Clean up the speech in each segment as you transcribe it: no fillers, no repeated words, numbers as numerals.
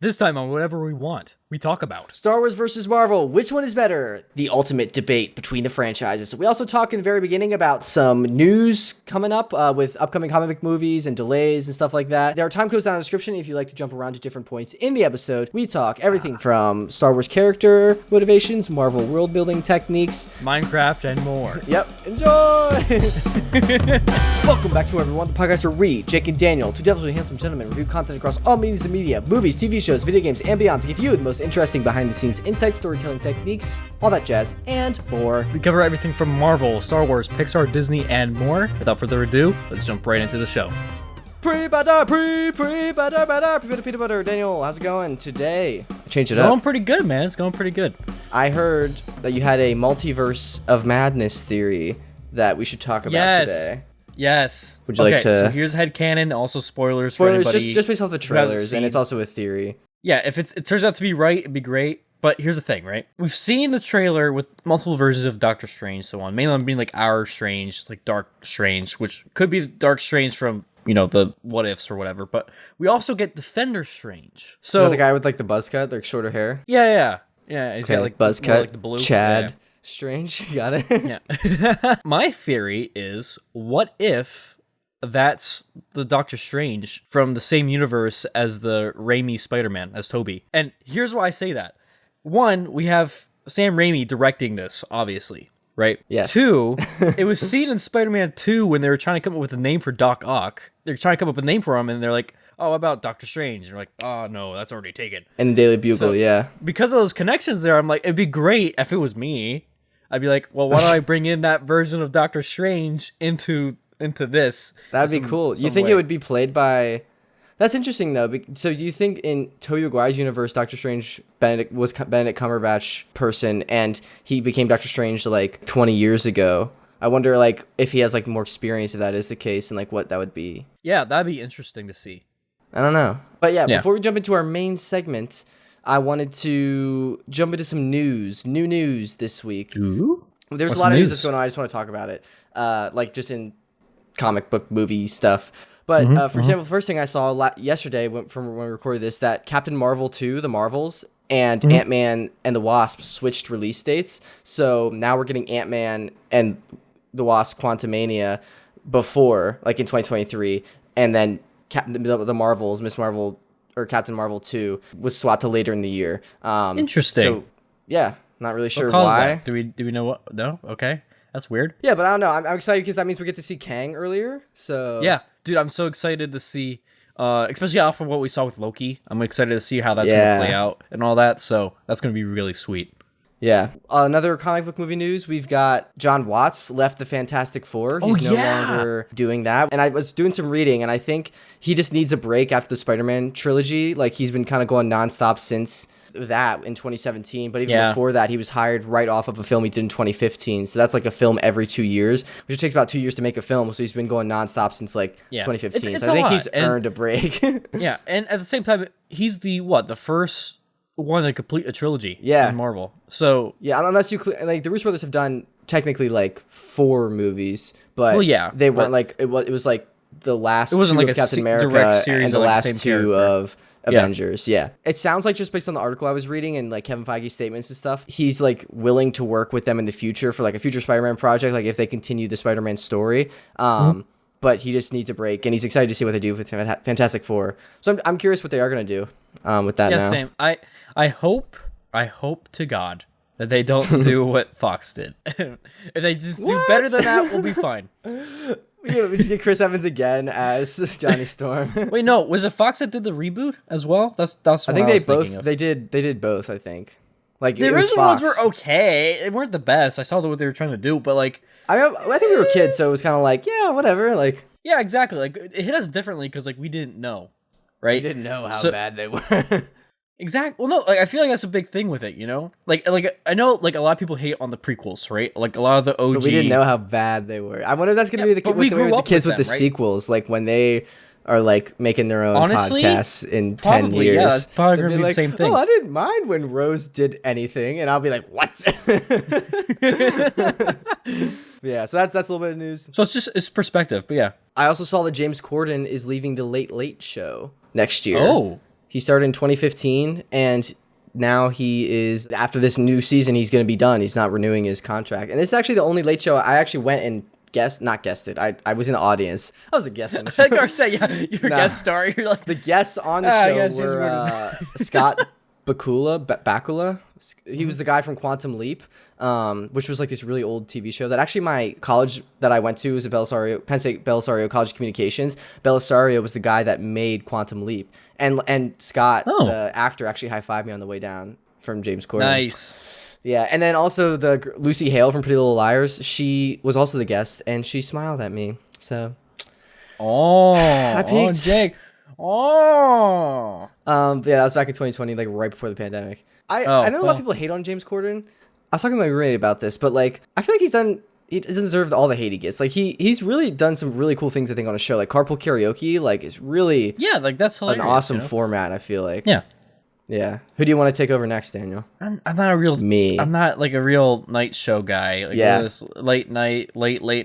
This time on whatever we want, we talk about Star Wars versus Marvel. Which one is better? The ultimate debate between the franchises. We also talk in the very beginning about some news coming up with upcoming comic book movies and delays and stuff like that. There are time codes down in the description if you like to jump around to different points in the episode. We talk everything from Star Wars character motivations, Marvel world building techniques, Minecraft, and more. Yep, enjoy! Welcome back to everyone, the podcast where we, Jake and Daniel, two definitely handsome gentlemen, review content across all mediums of media, movies, TV shows, video games, and beyond to give you the most interesting behind-the-scenes insight, storytelling techniques, all that jazz, and more. We cover everything from Marvel, Star Wars, Pixar, Disney, and more. Without further ado, let's jump right into the show. PreBanter. Peanut butter. Daniel, how's it going today? Change it up. Going pretty good, man. It's going pretty good. I heard that you had a multiverse of madness theory that we should talk about today. Yes. Would you like to? So here's headcanon, also spoilers for anybody just based off the trailers, and it's also a theory. Yeah, if it turns out to be right, it'd be great. But here's the thing, right? We've seen the trailer with multiple versions of Doctor Strange, so on. Mainly being like our Strange, like Dark Strange, which could be Dark Strange from, you know, the what ifs or whatever. But we also get Defender Strange. So the guy with like the buzz cut, like shorter hair. Yeah. He's got like buzz cut, like the blue. Chad Strange. You got it. Yeah. My theory is, what if that's the Doctor Strange from the same universe as the Raimi Spider-Man, as Tobey? And here's why I say that. One, we have Sam Raimi directing this, obviously, right? Yes. Two, it was seen in Spider-Man 2 when they were trying to come up with a name for Doc Ock. They're trying to come up with a name for him, and they're like, oh, about Doctor Strange. And you're like, oh, no, that's already taken. And the Daily Bugle, So, yeah. Because of those connections there, I'm like, it'd be great if it was me. I'd be like, well, why don't I bring in that version of Doctor Strange into this? That'd be cool. You think it would be played by... That's interesting, though. So do you think in Tobey Maguire's universe, Doctor Strange was Benedict Cumberbatch person, and he became Doctor Strange like 20 years ago? I wonder like if he has like more experience if that is the case, and like what that would be. Yeah, that'd be interesting to see. I don't know. But yeah, before we jump into our main segment, I wanted to jump into some news. New news this week. Ooh. There's a lot of news that's going on. I just want to talk about it. Like just in comic book movie stuff. But for example, the first thing I saw yesterday from when we recorded this, that Captain Marvel 2, The Marvels, and Ant-Man and the Wasp switched release dates. So now we're getting Ant-Man and the Wasp Quantumania before, like in 2023, and then the Marvels, Miss Marvel, or Captain Marvel 2 was swapped to later in the year. Interesting. So, yeah, not really sure what caused why. That? Do we know what? No? Okay. That's weird. Yeah, but I don't know. I'm excited because that means we get to see Kang earlier. So yeah, dude, I'm so excited to see, especially off of what we saw with Loki. I'm excited to see how that's going to play out and all that. So that's going to be really sweet. Yeah. Another comic book movie news. We've got Jon Watts left the Fantastic Four. He's no longer doing that. And I was doing some reading, and I think he just needs a break after the Spider-Man trilogy. Like, he's been kind of going nonstop since that in 2017. But even before that, he was hired right off of a film he did in 2015. So that's like a film every 2 years, which takes about 2 years to make a film. So he's been going nonstop since like 2015. It's so I think he's earned a break. Yeah. And at the same time, he's the first one to complete a trilogy in Marvel. So yeah, unless you like the Russo brothers have done technically like 4 movies, but they weren't like it was like the last. It wasn't like a Captain America series and the last 2 of Avengers. Yeah, it sounds like, just based on the article I was reading and like Kevin Feige's statements and stuff, he's like willing to work with them in the future for like a future Spider-Man project, like if they continue the Spider-Man story. But he just needs a break, and he's excited to see what they do with Fantastic Four. So I'm curious what they are going to do with that now. Yeah, same. I hope to God that they don't do what Fox did. If they just do better than that, we'll be fine. Yeah, we just get Chris Evans again as Johnny Storm. Wait, no, was it Fox that did the reboot as well? That's what I think they both. They did both. I think. Like the original ones were okay. They weren't the best. I saw what they were trying to do, but like I think we were kids, so it was kind of like, yeah, whatever. Like, yeah, exactly. Like, it hit us differently because like we didn't know, right? We didn't know how bad they were. Exactly. Well, no, like I feel like that's a big thing with it, you know. Like I know, like a lot of people hate on the prequels, right? Like a lot of the OG. But we didn't know how bad they were. I wonder if that's gonna be the kids with the sequels, like when they are like making their own podcasts in 10 years. Yeah, that's probably gonna be like, the same thing. Oh, I didn't mind when Rose did anything, and I'll be like, what? Yeah, so that's a little bit of news. So it's perspective, but yeah. I also saw that James Corden is leaving the Late Late Show next year. Oh. He started in 2015, and now he is, after this new season, he's going to be done. He's not renewing his contract. And this is actually the only Late Show I actually went and not guessed it. I was in the audience. I was a guest on the show. Like I said, yeah, you're a guest star. You're like the guests on the show were Scott Bakula. He was the guy from Quantum Leap, which was like this really old TV show that actually my college that I went to was Penn State Belisario College of Communications. Belisario was the guy that made Quantum Leap. And Scott, the actor, actually high-fived me on the way down from James Corden. Nice. Yeah, and then also the Lucy Hale from Pretty Little Liars, she was also the guest, and she smiled at me. So, I peaked. Jake. Yeah, that was back in 2020, like right before the pandemic. I know a lot of people hate on James Corden. I was talking to my roommate about this, but like I feel like he doesn't deserve all the hate he gets. Like he's really done some really cool things, I think, on a show like Carpool Karaoke. Like it's really like that's hilarious, an awesome format. I feel like yeah. Who do you want to take over next, Daniel? I'm not a real me. I'm not like a real night show guy. Like this late night, early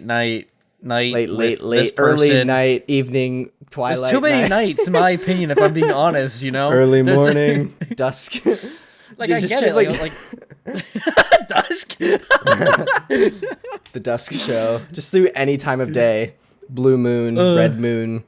night, evening, twilight. There's too many nights, in my opinion. If I'm being honest, early morning, dusk. Like I get it, like dusk. The dusk show, just through any time of day, blue moon, red moon,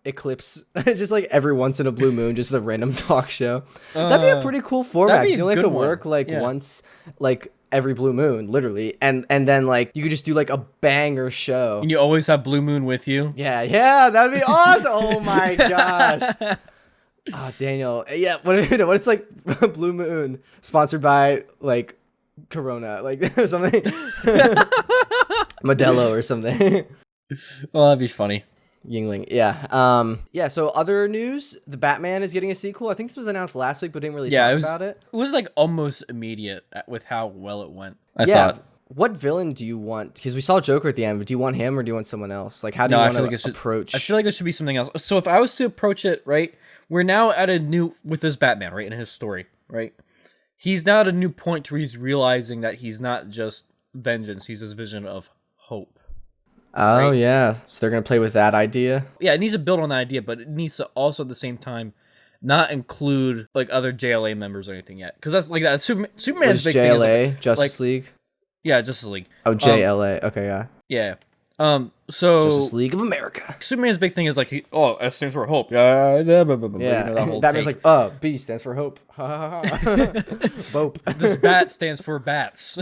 eclipse, just like every once in a blue moon, just a random talk show. That'd be a pretty cool format. You only have to work once, like every blue moon, literally, and then like you could just do like a banger show. And you always have blue moon with you. Yeah, that'd be awesome. Oh my gosh. Oh, Daniel. Yeah, what it's like Blue Moon sponsored by like Corona, like something. Modelo or something. Well, that'd be funny. Yingling. Yeah. So other news, the Batman is getting a sequel. I think this was announced last week, but didn't really talk about it. It was like almost immediate with how well it went. I thought. What villain do you want? Because we saw Joker at the end, but do you want him or do you want someone else? Like, how do you want to approach? I feel like it should be something else. So if I was to approach it, right, we're now at a new, with this Batman, right, in his story, right? He's now at a new point where he's realizing that he's not just vengeance, he's his vision of hope. Oh, right? Yeah. So they're going to play with that idea? Yeah, it needs to build on that idea, but it needs to also at the same time not include like other JLA members or anything yet. Because that's like that. Superman's big JLA? thing is like, Justice League? Yeah, Justice League. Oh, JLA. Okay, yeah. Yeah. So Justice League of America. Superman's big thing is like S stands for hope. Yeah. You know, Batman's take. Like, B stands for hope. Bope. This bat stands for bats.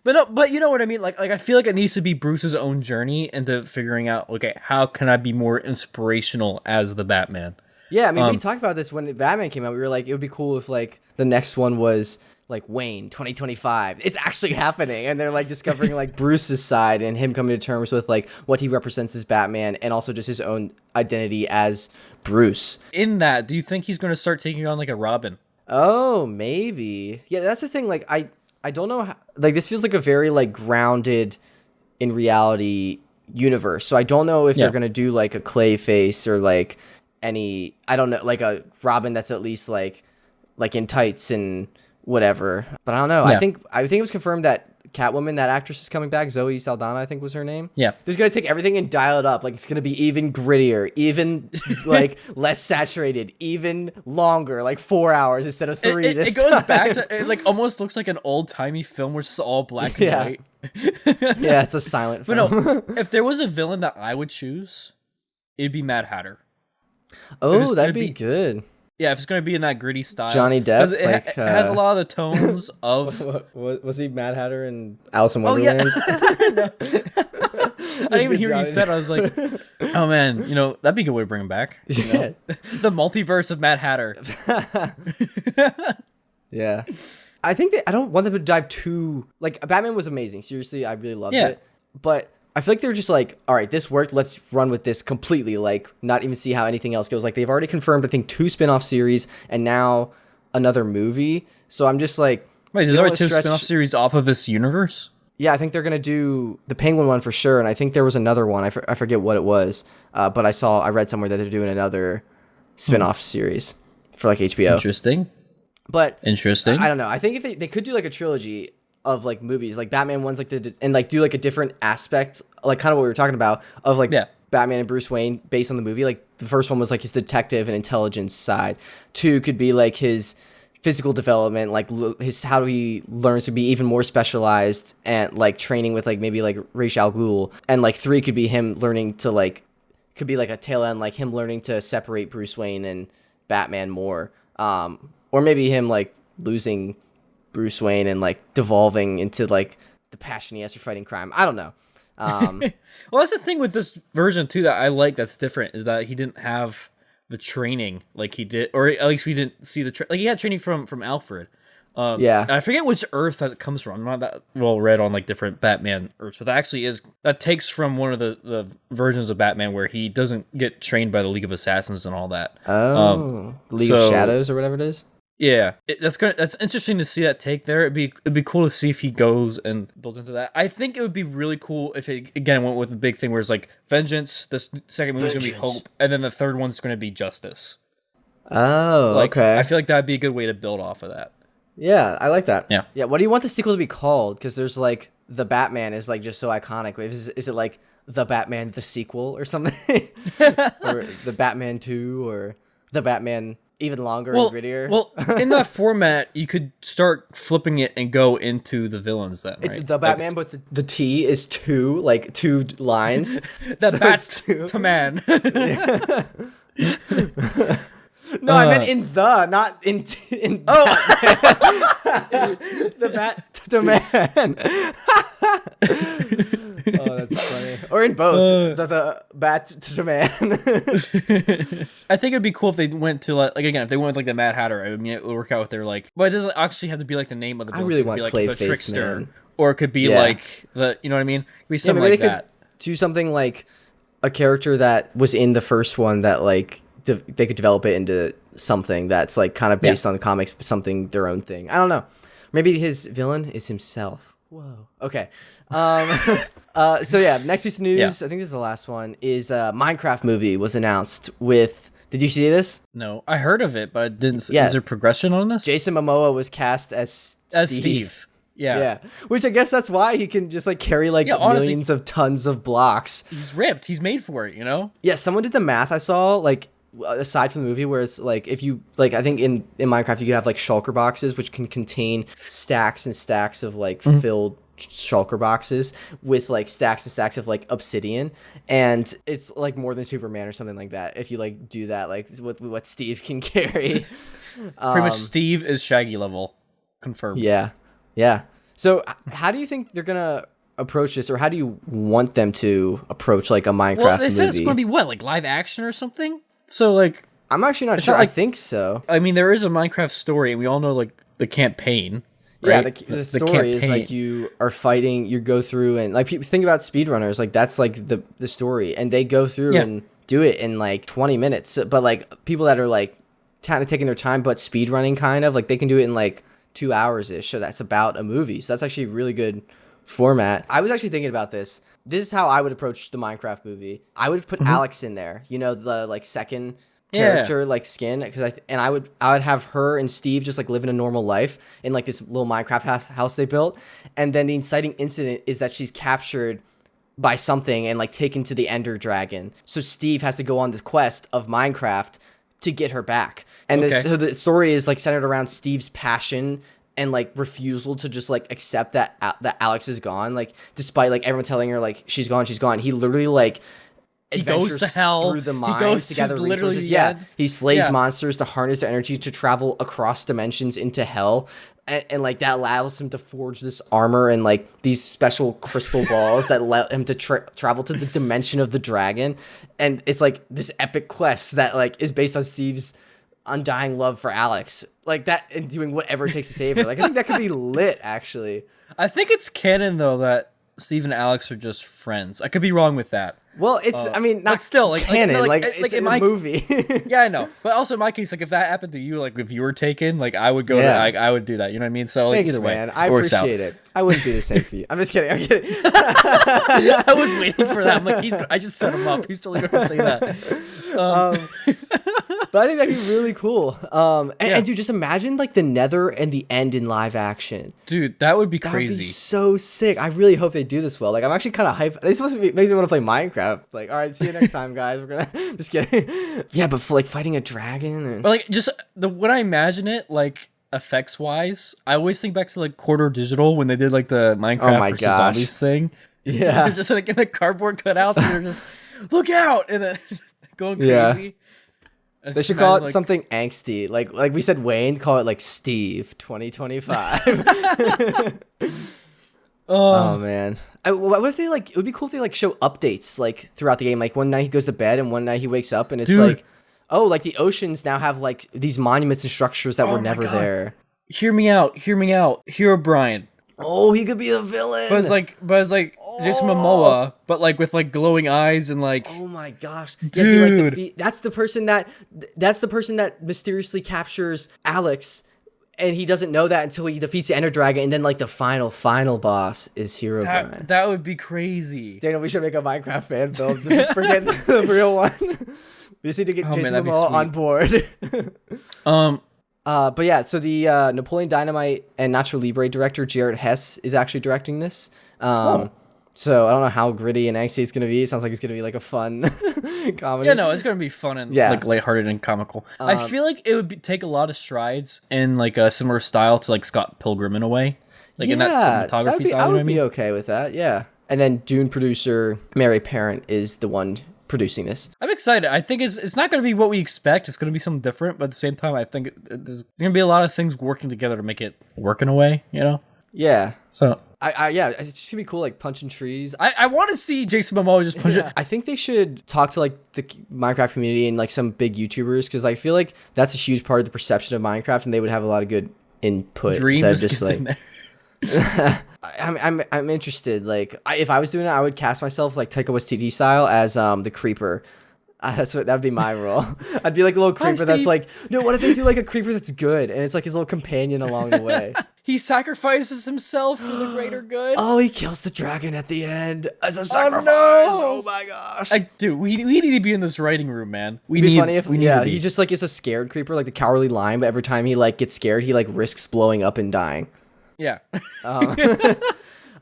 But you know what I mean? Like I feel like it needs to be Bruce's own journey into figuring out, okay, how can I be more inspirational as the Batman? Yeah, I mean, we talked about this when Batman came out. We were like, it would be cool if like the next one was like Wayne 2025. It's actually happening, and they're like discovering like Bruce's side and him coming to terms with like what he represents as Batman and also just his own identity as Bruce. In that, do you think he's going to start taking on like a Robin? Oh, maybe. Yeah, that's the thing. Like I don't know how, like this feels like a very like grounded in reality universe. So I don't know if they're going to do like a Clayface or like any, I don't know, like a Robin that's at least like in tights and whatever, but I don't know. I think it was confirmed that Catwoman, that actress, is coming back. Zoe Saldana, I think was her name. Yeah, they're gonna take everything and dial it up. Like it's gonna be even grittier, even like less saturated, even longer, like 4 hours instead of 3. It goes back to it. Like almost looks like an old timey film where it's just all black and white. Yeah, it's a silent film. But no, if there was a villain that I would choose, it'd be Mad Hatter. Oh, that'd be good. Yeah, if it's going to be in that gritty style. Johnny Depp. It has a lot of the tones of... Was he Mad Hatter in Alice in Wonderland? Oh, yeah. I didn't even hear what you said. I was like, oh, man, that'd be a good way to bring him back. The multiverse of Mad Hatter. Yeah. I think I don't want them to dive too... Like, Batman was amazing. Seriously, I really loved it. But... I feel like they're just like, all right, this worked. Let's run with this completely. Like, not even see how anything else goes. Like, they've already confirmed, I think, 2 spin-off series and now another movie. So I'm just like... Wait, there's already 2 spin-off series off of this universe? Yeah, I think they're going to do the Penguin one for sure. And I think there was another one. I forget what it was. But I read somewhere that they're doing another spin-off series for like HBO. Interesting. I don't know. I think if they could do like a trilogy of like movies, like Batman ones, like and like do like a different aspect, like kind of what we were talking about of like Batman and Bruce Wayne based on the movie. Like the first one was like his detective and intelligence side. 2 could be like his physical development, like his how he learns to be even more specialized and like training with like maybe like Ra's al Ghul. And like 3 could be him learning to like, could be like a tail end, like him learning to separate Bruce Wayne and Batman more. Or maybe him like losing Bruce Wayne and like devolving into like the passion he has for fighting crime. I don't know. Well, that's the thing with this version too that I like that's different, is that he didn't have the training like he did, or at least we didn't see the like he had training from Alfred. I forget which Earth that comes from. I'm not that well read on like different Batman Earths, but that actually is, that takes from one of the versions of Batman where he doesn't get trained by the League of Assassins and all that. League of Shadows or whatever it is. Yeah, that's interesting to see that take there. It'd be cool to see if he goes and builds into that. I think it would be really cool if it again went with the big thing where it's like vengeance. This second movie is gonna be hope, and then the third one's gonna be justice. Oh, like, okay. I feel like that'd be a good way to build off of that. Yeah, I like that. Yeah. What do you want the sequel to be called? Because there's like the Batman is like just so iconic. Is it like the Batman the sequel or something, or the Batman 2, or the Batman even longer and grittier? Well, in that format, you could start flipping it and go into the villains then, right? It's the Batman, but the T is 2, like 2 lines. The so Bat to man. No, I meant in the, not in the Bat to man. Oh, that's funny. Or in both. The Bat to man. I think it'd be cool if they went to like again, if they went with like the Mad Hatter. I mean, it would work out with their like, but it doesn't actually have to be like the name of the villain. I really want like Clayface, the Trickster, man. Or it could be like the, you know what I mean? It could be something like that. Do something like a character that was in the first one that like they could develop it into something that's like kind of based on the comics, but something their own thing. I don't know. Maybe his villain is himself. Whoa. Okay. So yeah, next piece of news, I think this is the last one, is Minecraft movie was announced with, did you see this? No, I heard of it, but I didn't. Is there progression on this? Jason Momoa was cast as Steve. Yeah. Which I guess that's why he can just like carry like millions of tons of blocks. He's ripped. He's made for it, you know? Yeah, someone did the math I saw, like aside from the movie, where it's like if you like, I think in Minecraft you could have like shulker boxes which can contain stacks and stacks of like filled shulker boxes with like stacks and stacks of like obsidian, and it's like more than Superman or something like that if you like do that, like what Steve can carry. Pretty much Steve is Shaggy level confirmed. Yeah. So how do you think they're gonna approach this, or how do you want them to approach like a Minecraft movie? Well, they said it's gonna be what, like live action or something? So like, I'm actually not sure. I think so. I mean, there is a Minecraft story, and we all know like the campaign. Right? Yeah, the story is like you are fighting. You go through and like people think about speedrunners. Like that's like the story, and they go through and do it in like 20 minutes. But like people that are like kind of taking their time, but speedrunning kind of like they can do it in like 2 hours ish. So that's about a movie. So that's actually a really good format. I was actually thinking about this. This is how I would approach the Minecraft movie. I would put Alex in there. You know, the like second character like skin, because I would have her and Steve just like living a normal life in like this little Minecraft house they built, and then the inciting incident is that she's captured by something and like taken to the Ender Dragon. So Steve has to go on this quest of Minecraft to get her back, and so the story is like centered around Steve's passion and like refusal to just like accept that Alex is gone, like despite like everyone telling her like she's gone. He literally like he goes to hell through the mines to gather resources. He slays monsters to harness their energy to travel across dimensions into hell, and like that allows him to forge this armor and like these special crystal balls that let him to travel to the dimension of the dragon. And it's like this epic quest that like is based on Steve's undying love for Alex, like that, and doing whatever it takes to save her. Like I think that could be lit, actually. I think it's canon though that Steve and Alex are just friends. I could be wrong with that. Well, it's I mean, not still like canon, like it's in a movie. Yeah, I know. But also in my case, like if that happened to you, like if you were taken, like I would go to, I would do that. You know what I mean? So like, thanks, either man. way, I appreciate it. I wouldn't do the same for you. I'm just kidding. I was waiting for that. I'm like, I just set him up. He's totally going to say that. But I think that'd be really cool. And dude, just imagine like the Nether and the End in live action. Dude, that would be crazy. That would be so sick. I really hope they do this well. Like, I'm actually kind of hyped. This must make me want to play Minecraft. Like, all right, see you next time, guys. We're gonna just kidding. Yeah, but for like fighting a dragon. And... But like, just when I imagine it, like effects wise, I always think back to like Quarter Digital when they did like the Minecraft versus Zombies thing. Yeah, just like in the cardboard cutouts, and they're just look out and then going crazy. Yeah. They should call it something angsty, like we said, Wayne. Call it like Steve 2025. Oh man, what if they like? It would be cool if they like show updates like throughout the game. Like one night he goes to bed and one night he wakes up and it's like, oh, like the oceans now have like these monuments and structures that were never there. Hear me out, Hero Brian. Oh, he could be a villain. But it's like Jason Momoa, but like with like glowing eyes and like. Oh my gosh, dude! Yeah, that's the person that mysteriously captures Alex, and he doesn't know that until he defeats the Ender Dragon, and then like the final boss is Hero Brian. That would be crazy. Daniel, we should make a Minecraft fan film. Forget the real one. We just need to get Jason Momoa on board. But yeah, so the Napoleon Dynamite and Nacho Libre director Jared Hess is actually directing this. So I don't know how gritty and angsty it's gonna be. It sounds like it's gonna be like a fun comedy. Yeah, no, it's gonna be fun and like lighthearted and comical. I feel like it would take a lot of strides in like a similar style to like Scott Pilgrim in a way, like in that cinematography style. I would be okay with that. Yeah, and then Dune producer Mary Parent is the one producing this. I'm excited. I think it's not going to be what we expect. It's going to be something different, but at the same time, I think there's going to be a lot of things working together to make it work in a way, you know? Yeah. So it's just gonna be cool, like punching trees. I want to see Jason Momoa just punch it. I think they should talk to like the Minecraft community and like some big YouTubers because I feel like that's a huge part of the perception of Minecraft, and they would have a lot of good input. Dream just like. In there. I'm interested. Like, if I was doing it, I would cast myself like Taika Waititi style as the creeper. That'd be my role. I'd be like a little creeper that's like, no, what if they do like a creeper that's good and it's like his little companion along the way? He sacrifices himself for the greater good. Oh, he kills the dragon at the end as a sacrifice. Oh my gosh. Dude, we need to be in this writing room, man. It'd be funny if he just like is a scared creeper, like the Cowardly Lion, but every time he like gets scared, he like risks blowing up and dying. Yeah.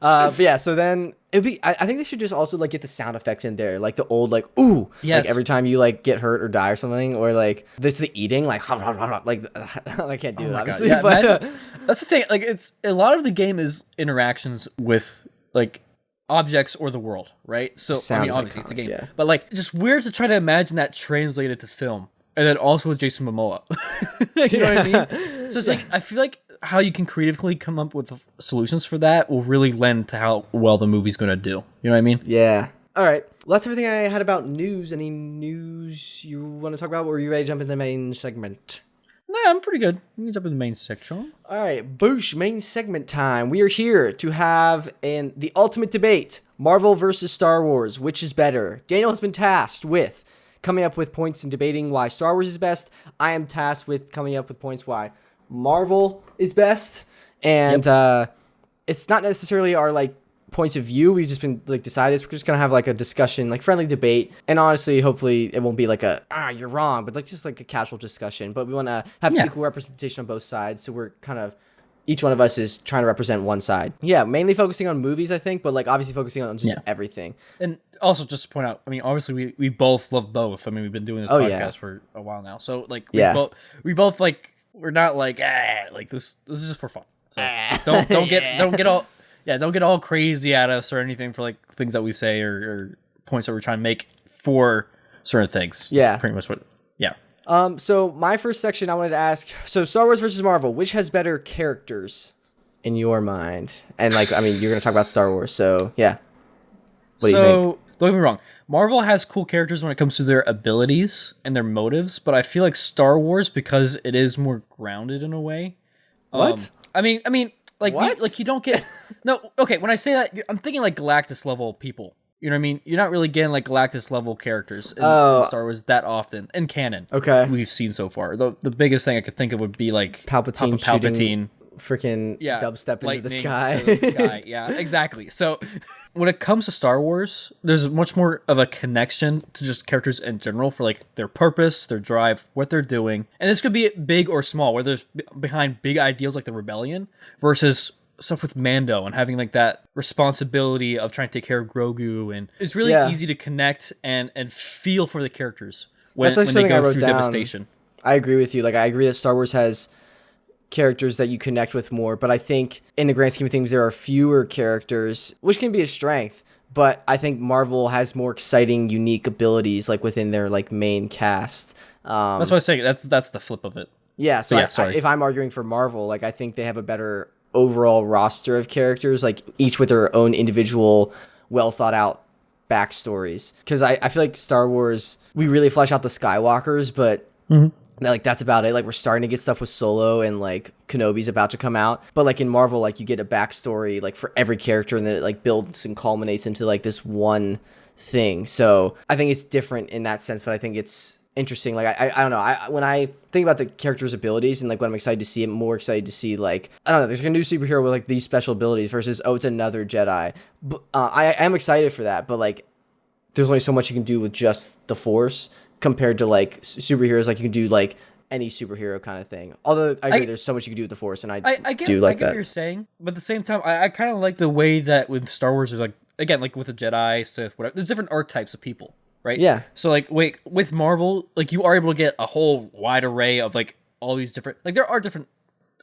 But yeah, so then it'd be. I think they should just also like get the sound effects in there, like the old like ooh, like every time you like get hurt or die or something, or like this the eating like like I can't do it obviously. Yeah, but that's the thing. Like it's a lot of the game is interactions with like objects or the world, right? So I mean, obviously it's a game, but like just weird to try to imagine that translated to film, and then also with Jason Momoa. You know what I mean? So it's like I feel like how you can creatively come up with solutions for that will really lend to how well the movie's going to do. You know what I mean? Yeah. All right. Well, that's everything I had about news. Any news you want to talk about? Or are you ready to jump into the main segment? Nah, I'm pretty good. You can jump in the main section. All right. Boosh, main segment time. We are here to have the ultimate debate. Marvel versus Star Wars. Which is better? Daniel has been tasked with coming up with points and debating why Star Wars is best. I am tasked with coming up with points why Marvel is best, and it's not necessarily our like points of view. We've just been like decided this. We're just gonna have like a discussion, like friendly debate, and honestly, hopefully, it won't be like a you're wrong, but like just like a casual discussion. But we want to have equal representation on both sides, so we're kind of each one of us is trying to represent one side. Yeah, mainly focusing on movies, I think, but like obviously focusing on just everything. And also just to point out, I mean, obviously we both love both. I mean, we've been doing this podcast for a while now, so like we both like. We're not like like this is just for fun. So don't get all crazy at us or anything for like things that we say or points that we're trying to make for certain things. Yeah, that's pretty much what. Yeah. So my first section I wanted to ask. So Star Wars versus Marvel, which has better characters in your mind? And like, I mean, you're gonna talk about Star Wars, so yeah. What do you think? Don't get me wrong. Marvel has cool characters when it comes to their abilities and their motives, but I feel like Star Wars, because it is more grounded in a way. What? I mean, like you don't get no. Okay, when I say that, I'm thinking like Galactus level people. You know what I mean? You're not really getting like Galactus level characters in Star Wars that often in canon. Okay, we've seen so far. The biggest thing I could think of would be like Palpatine freaking dubstep into the sky. To the sky. Yeah, exactly. So when it comes to Star Wars, there's much more of a connection to just characters in general for like their purpose, their drive, what they're doing. And this could be big or small, whether it's behind big ideals like the rebellion versus stuff with Mando and having like that responsibility of trying to take care of Grogu. And it's really easy to connect and feel for the characters when they go through devastation. I agree with you. Like, I agree that Star Wars has characters that you connect with more, but I think in the grand scheme of things, there are fewer characters, which can be a strength. But I think Marvel has more exciting, unique abilities, like within their like main cast. That's what I was saying. That's the flip of it. Yeah. So if I'm arguing for Marvel, like I think they have a better overall roster of characters, like each with their own individual, well thought out backstories. Because I feel like Star Wars, we really flesh out the Skywalkers, but like that's about it. Like we're starting to get stuff with Solo and like Kenobi's about to come out, but like in Marvel, like you get a backstory like for every character, and then it like builds and culminates into like this one thing. So I think it's different in that sense, but I think it's interesting. Like I don't know. When I think about the character's abilities and like what I'm excited to see, I'm more excited to see like, I don't know, there's a new superhero with like these special abilities versus it's another Jedi. But I am excited for that, but like there's only so much you can do with just the Force compared to like superheroes. Like you can do like any superhero kind of thing. Although I agree, there's so much you can do with the Force, and I get what you're saying, but at the same time, I kind of like the way that with Star Wars, there's like, again, like with the Jedi, Sith, whatever, there's different archetypes of people, right? Yeah. So like, wait, with Marvel, like you are able to get a whole wide array of like all these different, like there are different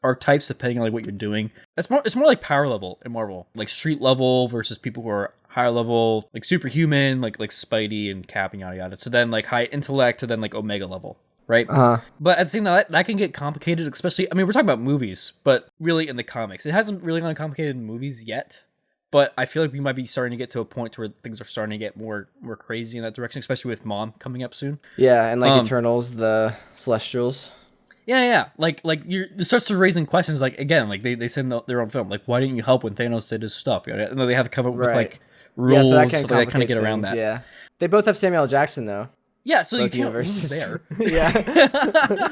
archetypes depending on like what you're doing. It's more like power level in Marvel, like street level versus people who are higher level, like superhuman, like Spidey and Cap and yada yada, to then like high intellect, to then like Omega level, right? But at the same time, that can get complicated, especially, I mean, we're talking about movies, but really in the comics, it hasn't really gotten complicated in movies yet. But I feel like we might be starting to get to a point where things are starting to get more crazy in that direction, especially with Mom coming up soon. Yeah, and like Eternals, the Celestials. Yeah. Like it starts to raising questions. Like again, like they said in their own film, like why didn't you help when Thanos did his stuff? And they have to come up with like rules, so they kind of get around that. Yeah, they both have Samuel L. Jackson though. Yeah, so both you can't lose there. Yeah,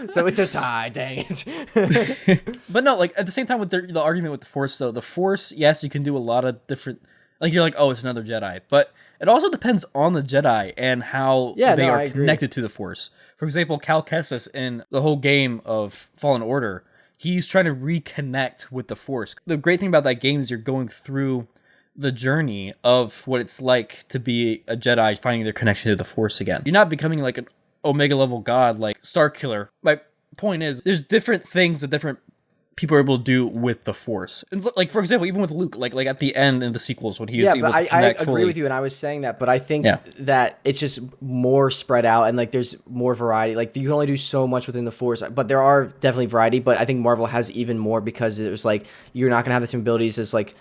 so it's a tie. Dang it. But no, like at the same time with the argument with the Force, though, the Force, yes, you can do a lot of different. Like you're like, oh, it's another Jedi, but it also depends on the Jedi and how they are connected to the Force. For example, Cal Kestis in the whole game of Fallen Order, he's trying to reconnect with the Force. The great thing about that game is you're going through the journey of what it's like to be a Jedi, finding their connection to the Force again. You're not becoming like an Omega level god like Starkiller. My point is, there's different things that different people are able to do with the Force. And like, for example, even with Luke, like at the end in the sequels when he was able to connect I agree fully. with you, and I was saying that, but I think that it's just more spread out and like there's more variety. Like you can only do so much within the Force, but there are definitely variety, but I think Marvel has even more because there's like, you're not going to have the same abilities as like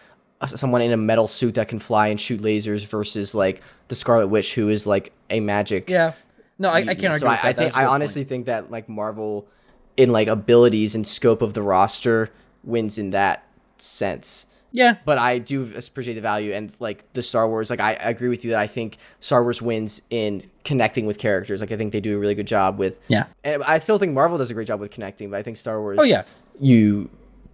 someone in a metal suit that can fly and shoot lasers versus like the Scarlet Witch, who is like a magic. Yeah. No, I can't argue with that. I honestly think that like Marvel in like abilities and scope of the roster wins in that sense. Yeah. But I do appreciate the value, and like the Star Wars, like I agree with you that I think Star Wars wins in connecting with characters. Like I think they do a really good job with. Yeah. And I still think Marvel does a great job with connecting, but I think Star Wars. Oh yeah. You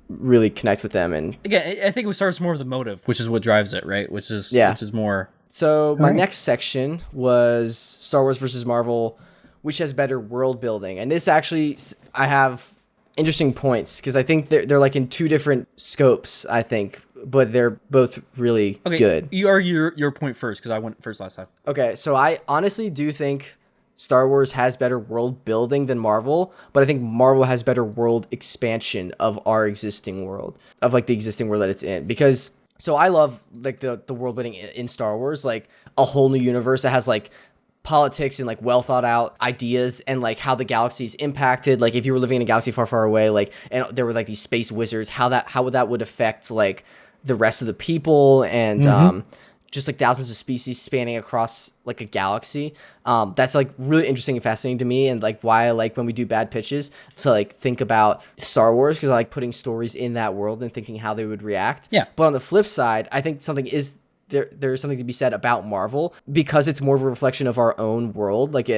really connect with them, and again, I think it starts more of the motive, which is what drives it, right? Which is more. So my next section was Star Wars versus Marvel, which has better world building, and this actually I have interesting points because I think they're like in two different scopes. I think, but they're both really good. You argue your point first because I went first last time. Okay, so I honestly do think Star Wars has better world building than Marvel, but I think Marvel has better world expansion of our existing world, of like the existing world that it's in. Because, so I love like the world building in Star Wars, like a whole new universe that has like politics and like well thought out ideas and like how the galaxy is impacted. Like if you were living in a galaxy far, far away, like, and there were like these space wizards, how would affect like the rest of the people and, just like thousands of species spanning across like a galaxy. That's like really interesting and fascinating to me, and like why I like when we do bad pitches to like think about Star Wars, because I like putting stories in that world and thinking how they would react. Yeah. But on the flip side, I think something is there's something to be said about Marvel because it's more of a reflection of our own world. Like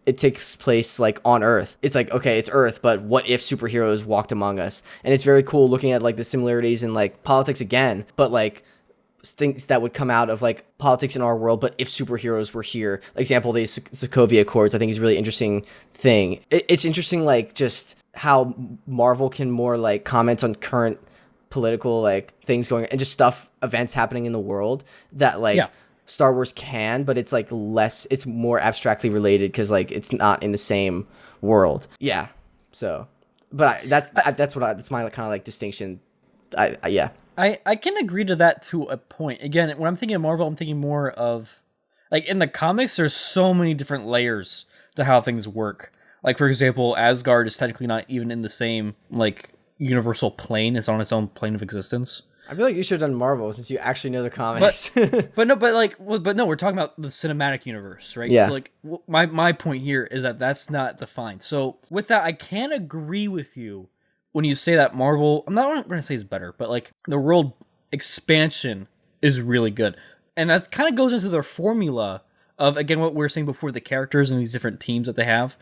it takes place like on Earth. It's like, okay, it's Earth, but what if superheroes walked among us? And it's very cool looking at like the similarities in like politics again, but like things that would come out of like politics in our world, but if superheroes were here. Example, the Sokovia Accords, I think is a really interesting thing. It's interesting, like just how Marvel can more like comment on current political like things going and just events happening in the world that like Star Wars can, but it's like less, it's more abstractly related because like it's not in the same world. Yeah. So, but that's my kind of like distinction. I can agree to that to a point. Again, when I'm thinking of Marvel, I'm thinking more of like in the comics, there's so many different layers to how things work. Like, for example, Asgard is technically not even in the same like universal plane. It's on its own plane of existence. I feel like you should have done Marvel since you actually know the comics. But no, we're talking about the cinematic universe, right? Yeah. So like my point here is that that's not defined. So with that, I can agree with you when you say that Marvel, I'm not going to say it's better, but like the world expansion is really good. And that kind of goes into their formula of, again, what we were saying before, the characters and these different teams that they have.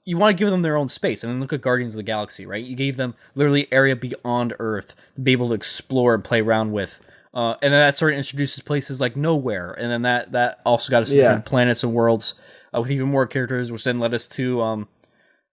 You want to give them their own space. I mean, look at Guardians of the Galaxy, right? You gave them literally area beyond Earth to be able to explore and play around with. And then that sort of introduces places like Nowhere. And then that also got us to different planets and worlds with even more characters, which then led us to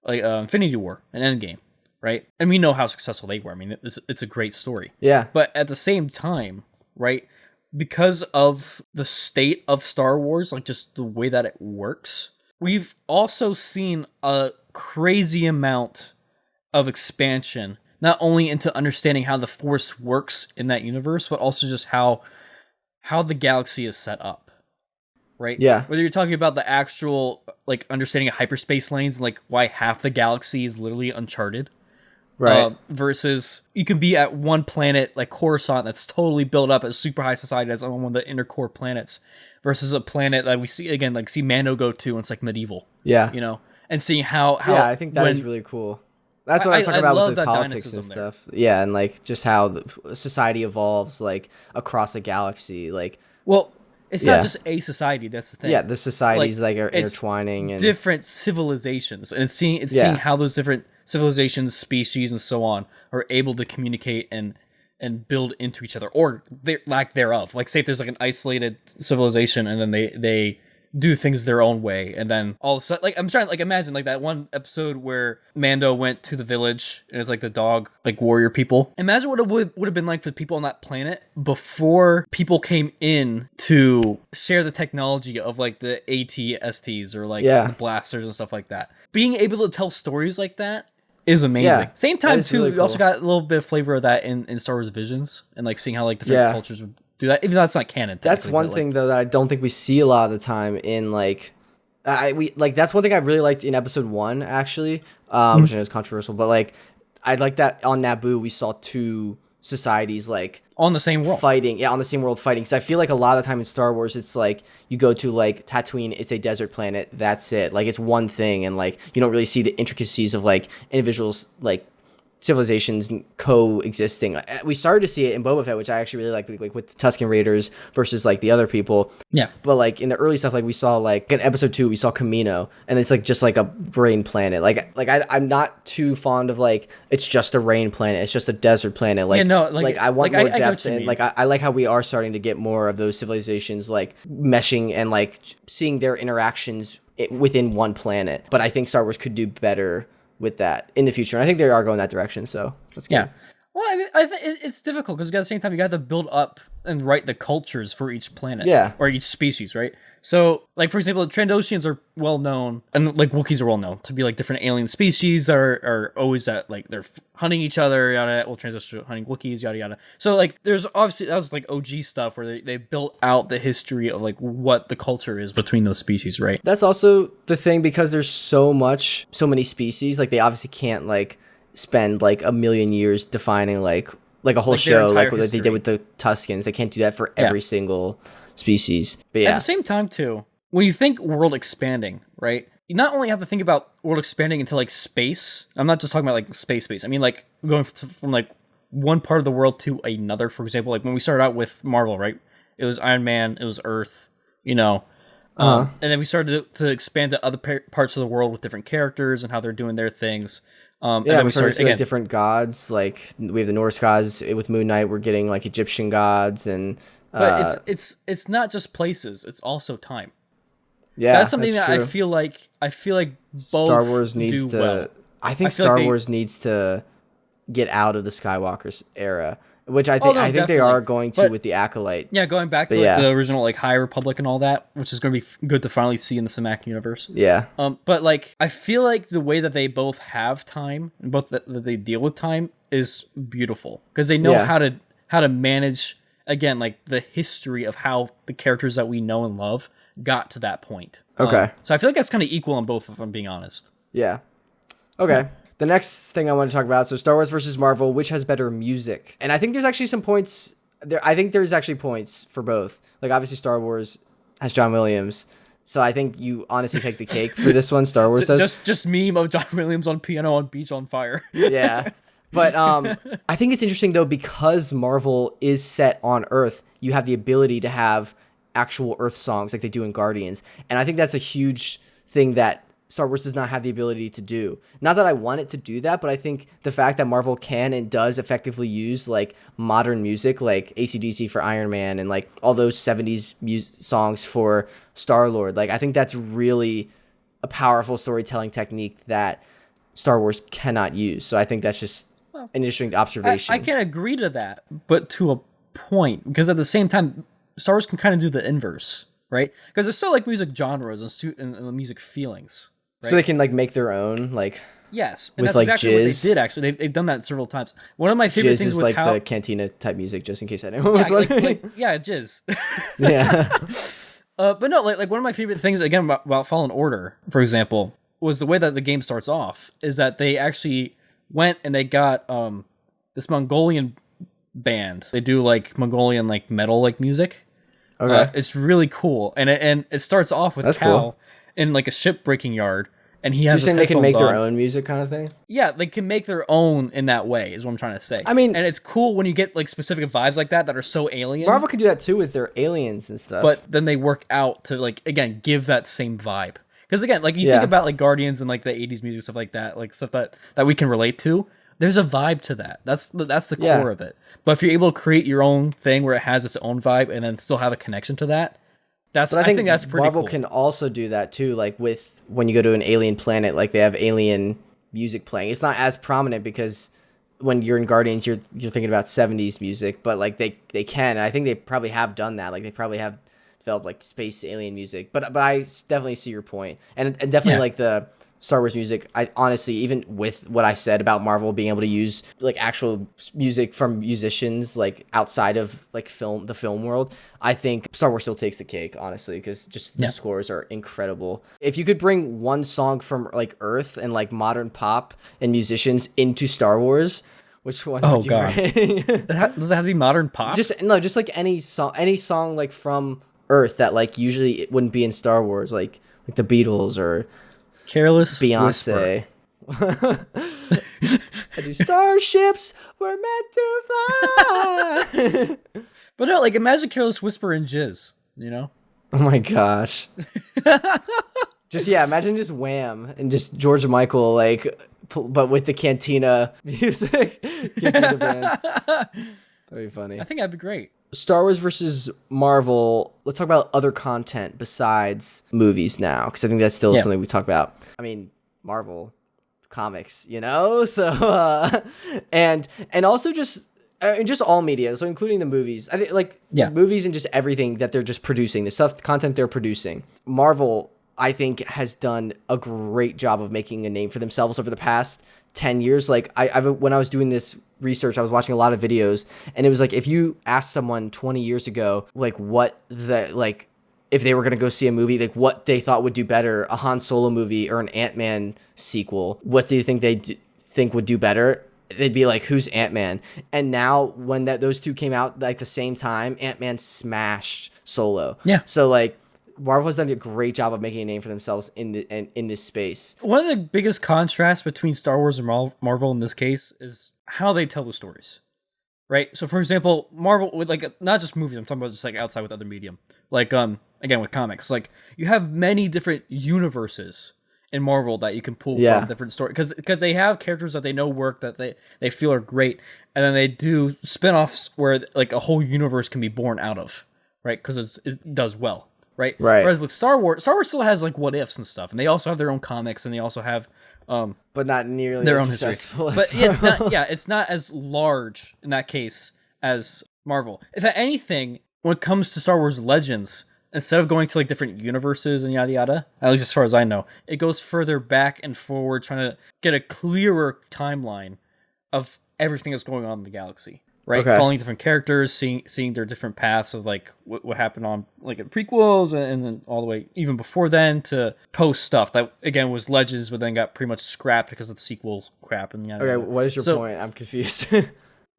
Infinity War and Endgame, right? And we know how successful they were. I mean, it's a great story. Yeah. But at the same time, right, because of the state of Star Wars, like just the way that it works, we've also seen a crazy amount of expansion, not only into understanding how the Force works in that universe, but also just how the galaxy is set up, right? Yeah. Whether you're talking about the actual, like, understanding of hyperspace lanes, like why half the galaxy is literally uncharted. Right. Versus you can be at one planet like Coruscant that's totally built up as super high society that's on one of the inner core planets versus a planet that we see again, like see Mando go to and it's like medieval. Yeah. You know, and seeing how yeah, I think that is really cool. That's what I was talking about with the politics and stuff. There. Yeah, and like just how the society evolves like across a galaxy. Like, well, it's not just a society. That's the thing. Yeah, the societies like are intertwining and different civilizations, and it's seeing how those different civilizations, species, and so on are able to communicate and build into each other, or their lack thereof. Like, say if there's like an isolated civilization, and then they do things their own way, and then all of a sudden, like I'm trying to like imagine like that one episode where Mando went to the village, and it's like the dog like warrior people. Imagine what it would have been like for the people on that planet before people came in to share the technology of like the AT-STs or like the blasters and stuff like that. Being able to tell stories like that is amazing. Yeah, same time too, really cool. We also got a little bit of flavor of that in Star Wars Visions, and like seeing how like different cultures would do that, even though that's not canon. That's one thing though that I don't think we see a lot of the time in like that's one thing I really liked in episode 1 actually, which I know is controversial, but like I like that on Naboo we saw two societies like on the same world fighting. Yeah, on the same world fighting. Because I feel like a lot of the time in Star Wars, it's like you go to like Tatooine, it's a desert planet. That's it. Like it's one thing, and like you don't really see the intricacies of like individuals like civilizations coexisting. We started to see it in Boba Fett, which I actually really like with the Tusken Raiders versus like the other people. Yeah. But like in the early stuff, like we saw like in episode 2, we saw Kamino, and it's like just like a rain planet. Like I'm not too fond of like it's just a rain planet. It's just a desert planet. Like, like I want more depth, and like I like how we are starting to get more of those civilizations like meshing and like seeing their interactions within one planet. But I think Star Wars could do better with that in the future, and I think they are going that direction, so that's good. Yeah. Well, I mean, I think it's difficult because at the same time you got to build up and write the cultures for each planet, or each species, right? So, like for example, Trandoshians are well known, and like Wookiees are well known to be like different alien species are always at like they're hunting each other, yada. Well, Trandoshians hunting Wookiees, yada yada. So like, there's obviously that was like OG stuff where they built out the history of like what the culture is between those species, right? That's also the thing because there's so many species. Like they obviously can't like spend like a million years defining like a whole show like what they did with the Tuskens. They can't do that for every single species. But yeah. At the same time too, when you think world expanding, right, you not only have to think about world expanding into like space. I'm not just talking about like space. I mean like going from like one part of the world to another. For example, like when we started out with Marvel, right, it was Iron Man, it was Earth, you know, And then we started to expand to other parts of the world with different characters and how they're doing their things. And then we started seeing different gods. Like we have the Norse gods with Moon Knight. We're getting like Egyptian gods, and but it's not just places; it's also time. Yeah, that's something that true. I feel like both Star Wars needs to. Well. I think Star Wars needs to get out of the Skywalker era. Which I think they are going to with the Acolyte. Yeah, going back to the original like High Republic and all that, which is going to be good to finally see in the cinematic universe. Yeah. But like I feel like the way that they both have time and both that they deal with time is beautiful because they know how to manage again like the history of how the characters that we know and love got to that point. Okay. So I feel like that's kind of equal on both, if I'm being honest. Yeah. Okay. The next thing I want to talk about, so Star Wars versus Marvel, which has better music? And I think there's actually some points there. I think there's actually points for both. Like obviously Star Wars has John Williams. So I think you honestly take the cake for this one. Star Wars does. Just meme of John Williams on piano on Beach on Fire. Yeah. But I think it's interesting though, because Marvel is set on Earth, you have the ability to have actual Earth songs like they do in Guardians. And I think that's a huge thing that Star Wars does not have the ability to do. Not that I want it to do that, but I think the fact that Marvel can and does effectively use like modern music, like AC/DC for Iron Man and like all those 70s songs for Star-Lord, like I think that's really a powerful storytelling technique that Star Wars cannot use. So I think that's just an interesting observation. I can agree to that, but to a point, because at the same time, Star Wars can kind of do the inverse, right? Because there's still like music genres and music feelings. Right? So they can like make their own, like yes, and that's like exactly what they did. Actually, they've done that several times. One of my favorite things is with like how the cantina type music, just in case anyone was wondering. Jizz. Yeah. But no, like one of my favorite things again about Fallen Order, for example, was the way that the game starts off. Is that they actually went and they got this Mongolian band. They do like Mongolian like metal like music. Okay. It's really cool, and it starts off with Cal in like a shipbreaking yard, and he has. So you're saying they can make their own music, kind of thing? Yeah, they can make their own in that way. Is what I'm trying to say. I mean, and it's cool when you get like specific vibes like that are so alien. Marvel can do that too with their aliens and stuff. But then they work out to like again give that same vibe. Because again, like you think about like Guardians and like the 80s music stuff like that, like stuff that we can relate to. There's a vibe to that. That's the core of it. But if you're able to create your own thing where it has its own vibe and then still have a connection to that, I think that's pretty Marvel cool. Can also do that too, like with when you go to an alien planet, like they have alien music playing. It's not as prominent because when you're in Guardians, you're thinking about 70s music, but like they can. And I think they probably have done that. Like they probably have developed like space alien music. But I definitely see your point, and definitely like the Star Wars music. I honestly, even with what I said about Marvel being able to use like actual music from musicians like outside of like the film world, I think Star Wars still takes the cake, honestly, because just the scores are incredible. If you could bring one song from like Earth and like modern pop and musicians into Star Wars, which one would you bring? Does it have to be modern pop? Just like any song like from Earth that like usually it wouldn't be in Star Wars, like the Beatles or Careless Beyonce. I do starships were meant to fly. But no, like imagine Careless Whisper and Jizz, you know? Oh my gosh. Just imagine just Wham and just George Michael like but with the Cantina music. Cantina band. That'd be funny. I think that'd be great. Star Wars versus Marvel. Let's talk about other content besides movies now, because I think that's still something we talk about. I mean, Marvel comics, you know. So and also just all media, so including the movies. I think movies and just everything that they're just producing, the content they're producing. Marvel, I think, has done a great job of making a name for themselves over the past 10 years. Like I when I was doing this research, I was watching a lot of videos, and it was like if you asked someone 20 years ago like what if they were going to go see a movie, like what they thought would do better, a Han Solo movie or an Ant-Man sequel, what do you think they'd think would do better? They'd be like, who's Ant-Man? And now when those two came out like the same time, Ant-Man smashed Solo. Yeah. So like Marvel has done a great job of making a name for themselves in this space. One of the biggest contrasts between Star Wars and Marvel in this case is how they tell the stories, right? So, for example, Marvel with like not just movies. I'm talking about just like outside with other medium. Like again with comics. Like you have many different universes in Marvel that you can pull from different stories because they have characters that they know work that they feel are great, and then they do spin-offs where like a whole universe can be born out of, right? Because it does well, right? Whereas with Star Wars still has like what ifs and stuff, and they also have their own comics, and they also have but not nearly their as own successful history. But it's not as large in that case as Marvel. If anything, when it comes to Star Wars Legends, instead of going to like different universes and yada yada, at least as far as I know, it goes further back and forward, trying to get a clearer timeline of everything that's going on in the galaxy. Right, okay. Following different characters, seeing their different paths of like what happened on like in prequels, and then all the way even before then to post stuff that again was Legends, but then got pretty much scrapped because of the sequels crap. And okay, what is your point? I'm confused.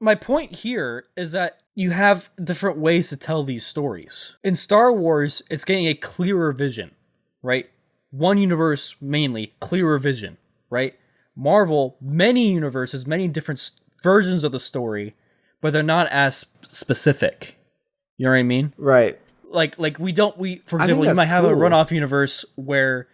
My point here is that you have different ways to tell these stories. In Star Wars, it's getting a clearer vision, right? One universe mainly, clearer vision, right? Marvel, many universes, many different versions of the story, but they're not as specific. You know what I mean? Right. Like for example, you might have a runoff universe where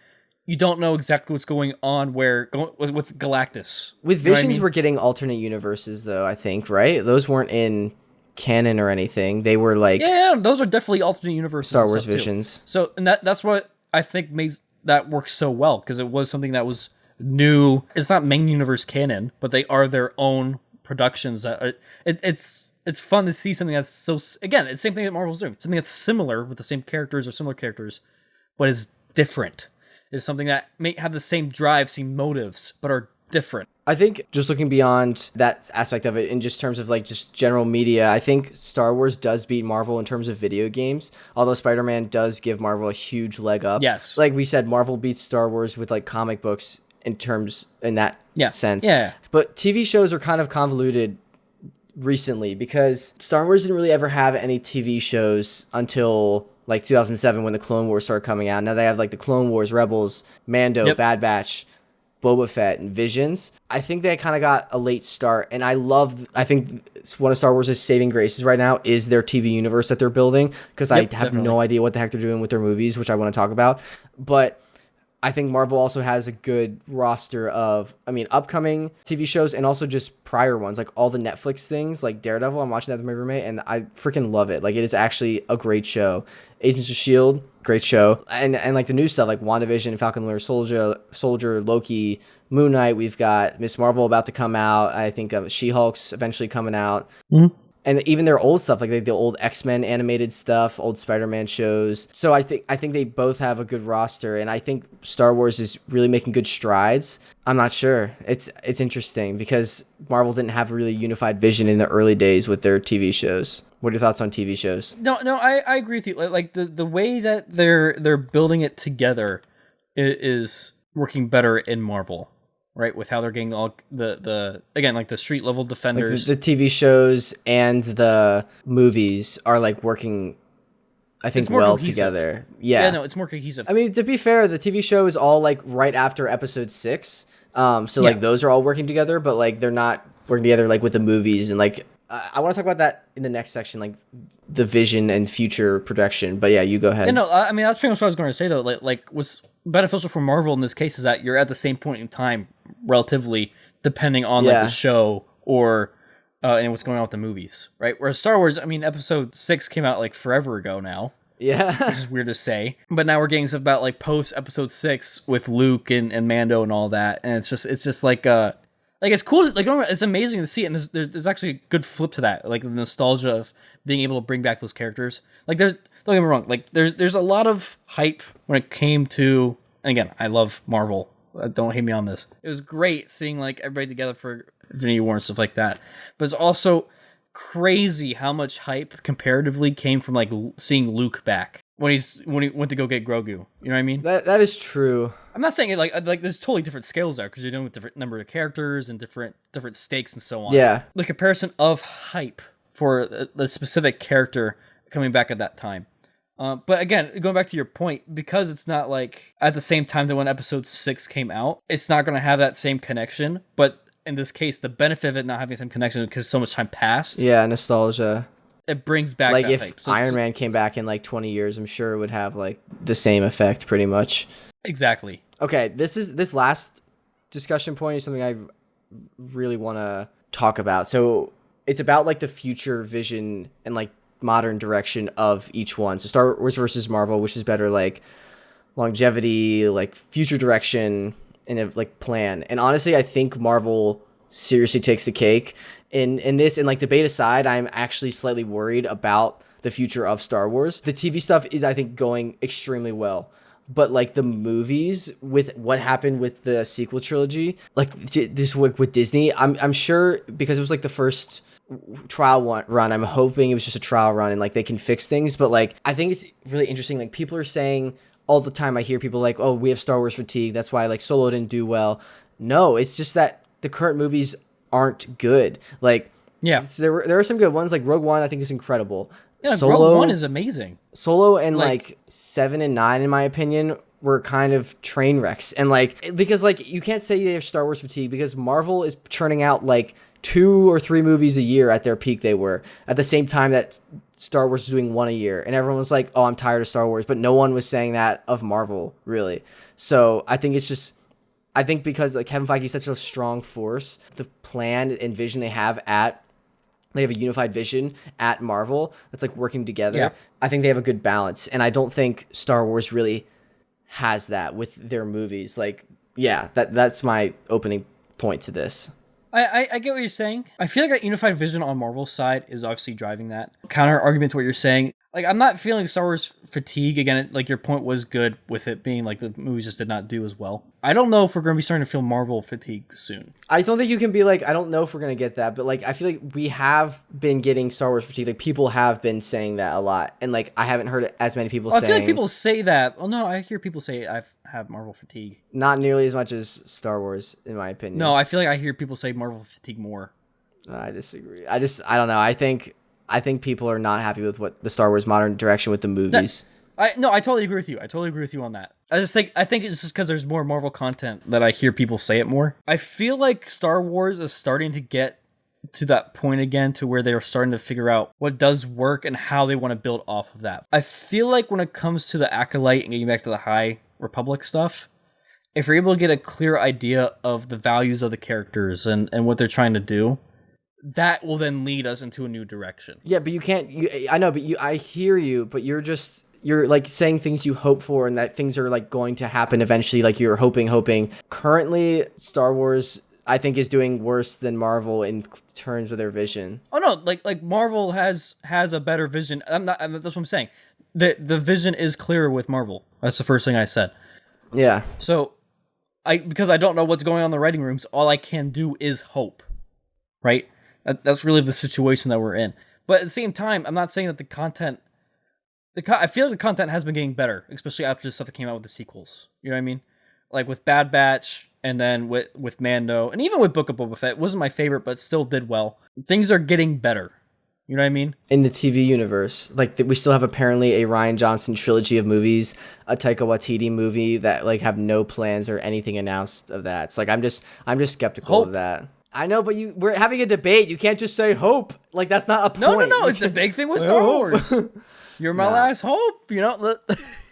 you don't know exactly what's going on with Galactus. With Visions, we're getting alternate universes, though, I think, right? Those weren't in canon or anything. They were like... Yeah, those are definitely alternate universes. Star Wars Visions. Too. So, and that's what I think makes that work so well, because it was something that was new. It's not main universe canon, but they are their own productions. It's fun to see something that's so... Again, it's the same thing that Marvel's doing. Something that's similar with the same characters or similar characters, but is different. Is something that may have the same drive, same motives, but are different. I think just looking beyond that aspect of it in just terms of like just general media, I think Star Wars does beat Marvel in terms of video games, although Spider-Man does give Marvel a huge leg up. Yes. Like we said, Marvel beats Star Wars with like comic books in that sense. Yeah. But TV shows are kind of convoluted recently because Star Wars didn't really ever have any TV shows until like 2007 when the Clone Wars started coming out. Now they have like the Clone Wars, Rebels, Mando, Bad Batch, Boba Fett, and Visions. I think they kind of got a late start, and I think it's one of Star Wars' saving graces right now is their TV universe that they're building, because I have no idea what the heck they're doing with their movies, which I want to talk about. But I think Marvel also has a good roster of, upcoming TV shows and also just prior ones, like all the Netflix things, like Daredevil. I'm watching that with my roommate, and I freaking love it. Like, it is actually a great show. Agents of S.H.I.E.L.D., great show. And like the new stuff, like WandaVision, Falcon Winter Soldier, Loki, Moon Knight. We've got Miss Marvel about to come out. I think She-Hulk's eventually coming out. Mm-hmm. And even their old stuff, like the old X-Men animated stuff, old Spider-Man shows. So I think they both have a good roster, and I think Star Wars is really making good strides. I'm not sure. It's interesting because Marvel didn't have a really unified vision in the early days with their TV shows. What are your thoughts on TV shows? No, I agree with you. Like the way that they're building it together is working better in Marvel. Right, with how they're getting all the again, like the street level defenders, like the TV shows and the movies are like working, I think, well cohesive together. Yeah, no, it's more cohesive. I mean, to be fair, the TV show is all like right after episode 6, like those are all working together, but like they're not working together like with the movies. And like I want to talk about that in the next section, like the vision and future production. But yeah, you go ahead. Yeah, no, I mean that's pretty much what I was going to say though. Like what's beneficial for Marvel in this case is that you're at the same point in time, relatively, depending on like the show or and what's going on with the movies, right? Whereas Star Wars, I mean, episode 6 came out like forever ago now. Yeah, which is weird to say, but now we're getting stuff about like post episode 6 with Luke and Mando and all that, and it's just like it's cool, like it's amazing to see it, and there's actually a good flip to that, like the nostalgia of being able to bring back those characters. Like don't get me wrong, like there's a lot of hype when it came to, and again, I love Marvel. Don't hate me on this. It was great seeing like everybody together for Infinity War and stuff like that. But it's also crazy how much hype comparatively came from like seeing Luke back when he went to go get Grogu. You know what I mean? That is true. I'm not saying it like there's totally different scales there because you're dealing with different number of characters and different stakes and so on. Yeah. The comparison of hype for the specific character coming back at that time. But again, going back to your point, because it's not like at the same time that when episode 6 came out, it's not going to have that same connection. But in this case, the benefit of it not having the same connection because so much time passed. Yeah, nostalgia. it brings back like that if hype. Iron Man came back in like 20 years, I'm sure it would have like the same effect pretty much. Exactly. Okay, this last discussion point is something I really want to talk about. So it's about like the future vision and like modern direction of each one. So Star Wars versus Marvel, which is better, like longevity, like future direction, and a like plan. And honestly, I think Marvel seriously takes the cake in this. And like debate aside, I'm actually slightly worried about the future of Star Wars. The TV stuff is, I think, going extremely well. But like the movies, with what happened with the sequel trilogy, like this work with Disney, I'm sure because it was like the first trial run, I'm hoping it was just a trial run and like they can fix things. But like I think it's really interesting. Like people are saying all the time, I hear people like, oh, we have Star Wars fatigue, that's why like Solo didn't do well. No, it's just that the current movies aren't good. Like there are some good ones. Like Rogue One I think is incredible. Yeah, Rogue One is amazing. Solo and like 7 and 9, in my opinion, were kind of train wrecks. And like, because like you can't say they have Star Wars fatigue because Marvel is churning out like 2 or 3 movies a year at their peak. They were at the same time that Star Wars was doing 1 a year, and everyone was like, oh, I'm tired of Star Wars, but no one was saying that of Marvel really. So I think it's just, I think because like Kevin Feige is such a strong force, the plan and vision they have a unified vision at Marvel that's like working together. Yeah. I think they have a good balance. And I don't think Star Wars really has that with their movies. Like, yeah, that's my opening point to this. I get what you're saying. I feel like that unified vision on Marvel's side is obviously driving that. Counter argument to what you're saying. Like, I'm not feeling Star Wars fatigue. Again, like, your point was good with it being, like, the movies just did not do as well. I don't know if we're going to be starting to feel Marvel fatigue soon. I don't think you can be like, I don't know if we're going to get that, but, like, I feel like we have been getting Star Wars fatigue. Like, people have been saying that a lot, and, like, I haven't heard as many people saying... I feel like people say that. Oh, no, I hear people say I have Marvel fatigue. Not nearly as much as Star Wars, in my opinion. No, I feel like I hear people say Marvel fatigue more. I disagree. I don't know. I think people are not happy with what the Star Wars modern direction with the movies. I totally agree with you. I totally agree with you on that. I think it's just because there's more Marvel content that I hear people say it more. I feel like Star Wars is starting to get to that point again to where they are starting to figure out what does work and how they want to build off of that. I feel like when it comes to the Acolyte and getting back to the High Republic stuff, if you're able to get a clear idea of the values of the characters and what they're trying to do, that will then lead us into a new direction. Yeah, but you can't... I know, but I hear you, but you're like saying things you hope for and that things are like going to happen eventually, like you're hoping. Currently, Star Wars, I think, is doing worse than Marvel in terms of their vision. Oh, no, like Marvel has a better vision. That's what I'm saying. The vision is clearer with Marvel. That's the first thing I said. Yeah. So, because I don't know what's going on in the writing rooms, all I can do is hope, right? That's really the situation that we're in. But at the same time, I'm not saying that the content... I feel like the content has been getting better, especially after the stuff that came out with the sequels. You know what I mean? Like with Bad Batch, and then with Mando, and even with Book of Boba Fett. It wasn't my favorite, but still did well. Things are getting better. You know what I mean? In the TV universe. Like, we still have apparently a Rian Johnson trilogy of movies, a Taika Waititi movie that, like, have no plans or anything announced of that. It's like, I'm just skeptical of that. I know, but we're having a debate. You can't just say hope. Like, that's not a point. No. It's the big thing with Star Wars. You're my last hope, you know?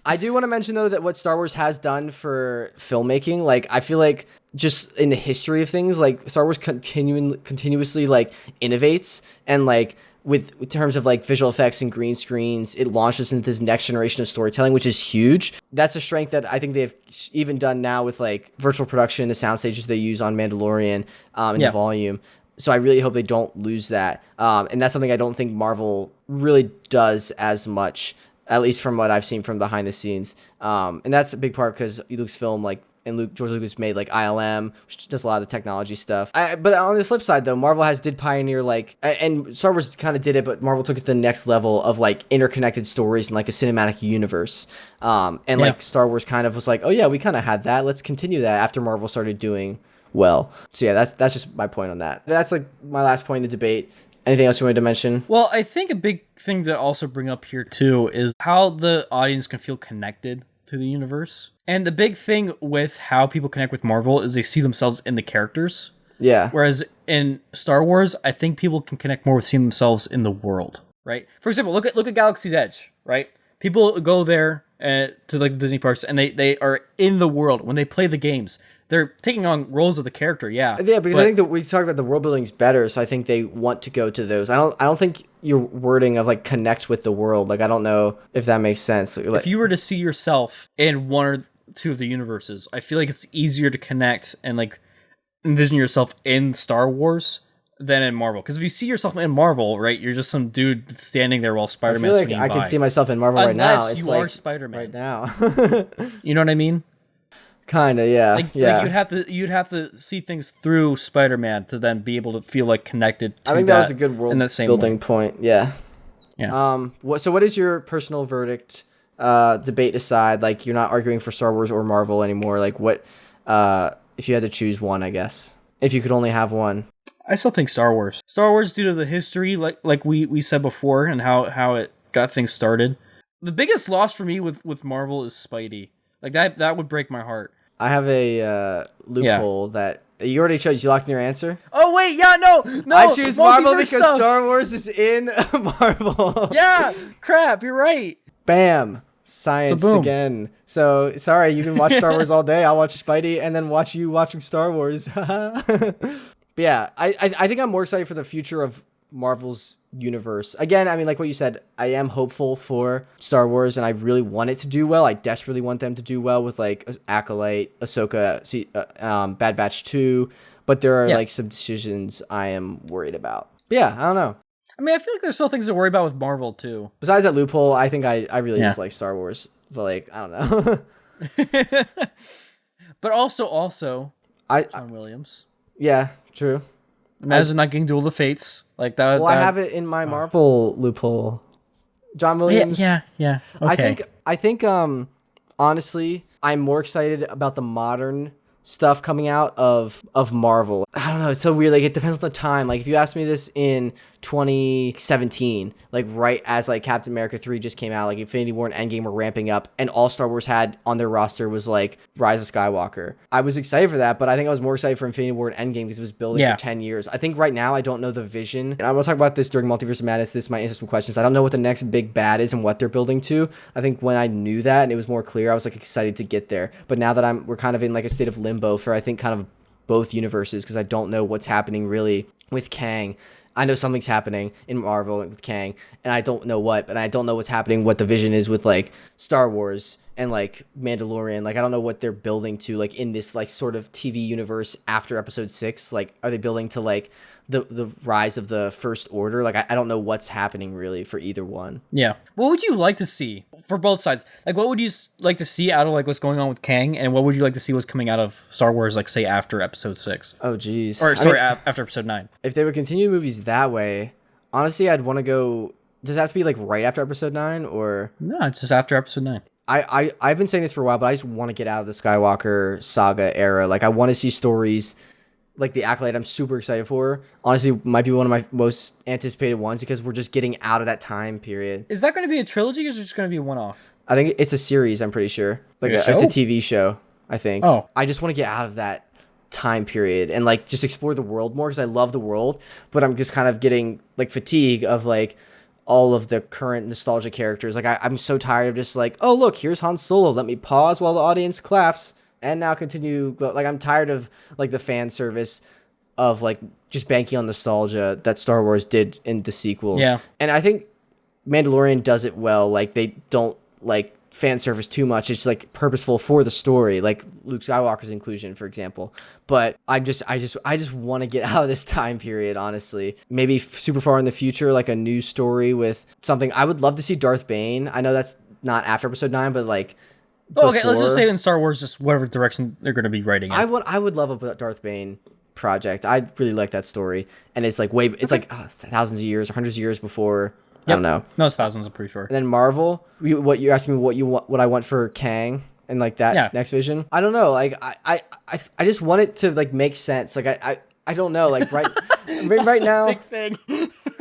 I do want to mention, though, that what Star Wars has done for filmmaking, like, I feel like just in the history of things, like, Star Wars continuously, like, innovates, and, like, with terms of, like, visual effects and green screens, it launches into this next generation of storytelling, which is huge. That's a strength that I think they've even done now with, like, virtual production, the sound stages they use on Mandalorian, and the volume. So I really hope they don't lose that. And that's something I don't think Marvel really does as much, at least from what I've seen from behind the scenes. And that's a big part because Lucasfilm, like, and George Lucas made, like, ILM, which does a lot of the technology stuff. But on the flip side, though, Marvel did pioneer, like, and Star Wars kind of did it, but Marvel took it to the next level of, like, interconnected stories and, like, a cinematic universe. Like, Star Wars kind of was like, oh, yeah, we kind of had that. Let's continue that after Marvel started doing well. So, yeah, that's just my point on that. That's, like, my last point in the debate. Anything else you wanted to mention? Well, I think a big thing to also bring up here, too, is how the audience can feel connected to the universe. And the big thing with how people connect with Marvel is they see themselves in the characters. Yeah. Whereas in Star Wars, I think people can connect more with seeing themselves in the world, right? For example, look at Galaxy's Edge, right? People go there to like the Disney parks, and they are in the world when they play the games. They're taking on roles of the character, yeah. Yeah, because I think that we talked about the world building's better, so I think they want to go to those. I don't think your wording of like connect with the world. Like I don't know if that makes sense. Like, if you were to see yourself in one or two of the universes, I feel like it's easier to connect and like envision yourself in Star Wars than in Marvel. Because if you see yourself in Marvel, right, you're just some dude that's standing there while Spider-Man's swinging by. I can see myself in Marvel right now. Unless you are Spider-Man. Right now. You know what I mean? Kind of, yeah. Like you'd have to see things through Spider-Man to then be able to feel like connected to I think that was a good world building point. Yeah. Yeah. So what is your personal verdict? Debate aside, like you're not arguing for Star Wars or Marvel anymore. Like what if you had to choose one, I guess. If you could only have one. I still think Star Wars. Star Wars due to the history, like we said before, and how it got things started. The biggest loss for me with Marvel is Spidey. Like that would break my heart. I have a loophole that you already chose. You locked in your answer? Oh wait, yeah, no. I choose Marvel because Star Wars is in Marvel. Yeah, crap, you're right. Bam, scienced again. So sorry, you can watch Star Wars all day. I'll watch Spidey and then watch you watching Star Wars. But yeah, I think I'm more excited for the future of Marvel's universe. Again, I mean, like what you said, I am hopeful for Star Wars, and I really want it to do well. I desperately want them to do well with like Acolyte, Ahsoka, Bad Batch 2, but there are like some decisions I am worried about. But yeah, I don't know. I mean, I feel like there's still things to worry about with Marvel too. Besides that loophole, I think I really just like Star Wars, but like I don't know. But also, John Williams. Yeah, true. Imagine not getting Duel of the Fates like that. Well, I have it in my Marvel loophole. John Williams. Yeah. Okay. I think. Honestly, I'm more excited about the modern stuff coming out of Marvel. I don't know. It's so weird. Like it depends on the time. Like if you asked me this in 2017, like right as like Captain America 3 just came out, like Infinity War and Endgame were ramping up, and all Star Wars had on their roster was like Rise of Skywalker. I was excited for that, but I think I was more excited for Infinity War and Endgame because it was building for 10 years. I think right now I don't know the vision, and I'm gonna talk about this during Multiverse of Madness. This might answer some questions. I don't know what the next big bad is and what they're building to. I think when I knew that and it was more clear, I was like excited to get there. But now that we're kind of in like a state of limbo for I think kind of both universes because I don't know what's happening really with Kang. I know something's happening in Marvel with Kang, and I don't know what, and I don't know what's happening, what the vision is with like Star Wars and like Mandalorian. Like I don't know what they're building to like in this like sort of TV universe after episode 6. Like are they building to like the rise of the First Order? Like I don't know what's happening really for either one. Yeah. What would you like to see for both sides? Like what would you like to see out of like what's going on with Kang, and what would you like to see what's coming out of Star Wars, like say after episode 6? Oh geez. Or sorry, after episode 9. If they would continue movies that way, honestly I'd want to go. Does it have to be like right after episode 9 or? No, it's just after episode 9. I've been saying this for a while, but I just want to get out of the Skywalker saga era. Like I want to see stories like the Acolyte. I'm super excited for. Honestly, might be one of my most anticipated ones because we're just getting out of that time period. Is that going to be a trilogy or is it just going to be a one-off? I think it's a series, I'm pretty sure. Like it's a TV show, I think. Oh. I just want to get out of that time period and like just explore the world more because I love the world, but I'm just kind of getting like fatigue of like all of the current nostalgia characters. Like I'm so tired of just like, oh look, here's Han Solo. Let me pause while the audience claps. And now continue. Like I'm tired of like the fan service of like just banking on nostalgia that Star Wars did in the sequels. Yeah. And I think Mandalorian does it well. Like they don't like fan service too much. It's like purposeful for the story, like Luke Skywalker's inclusion, for example. But I just want to get out of this time period, honestly. Maybe super far in the future, like a new story with something. I would love to see Darth Bane. I know that's not after episode 9, but like. Oh, okay, let's just say in Star Wars, just whatever direction they're going to be writing in. I would love a Darth Bane project. I really like that story, and it's like like thousands of years or hundreds of years before. Yep. I don't know. No, it's thousands. I'm pretty sure. And then Marvel, what you're asking me what I want for Kang and like that next vision. I don't know. Like I just want it to like make sense. Like I don't know. Like right now. Big thing.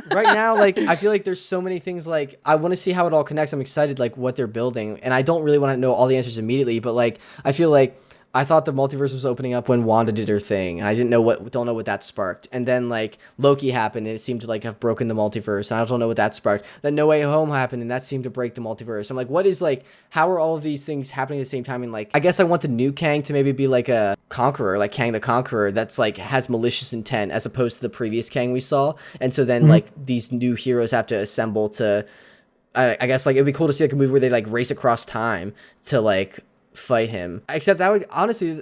Right now, like I feel like there's so many things. Like I want to see how it all connects. I'm excited, like what they're building, and I don't really want to know all the answers immediately. But like I feel like I thought the multiverse was opening up when Wanda did her thing, and I don't know what that sparked. And then like Loki happened, and it seemed to like have broken the multiverse, and I don't know what that sparked. Then No Way Home happened, and that seemed to break the multiverse. I'm like, what is like, how are all of these things happening at the same time? And like, I guess I want the new Kang to maybe be like a conqueror, like Kang the Conqueror, that's like has malicious intent as opposed to the previous Kang we saw. And so then like these new heroes have to assemble to, I guess like it'd be cool to see like a movie where they like race across time to like fight him. Except that would honestly,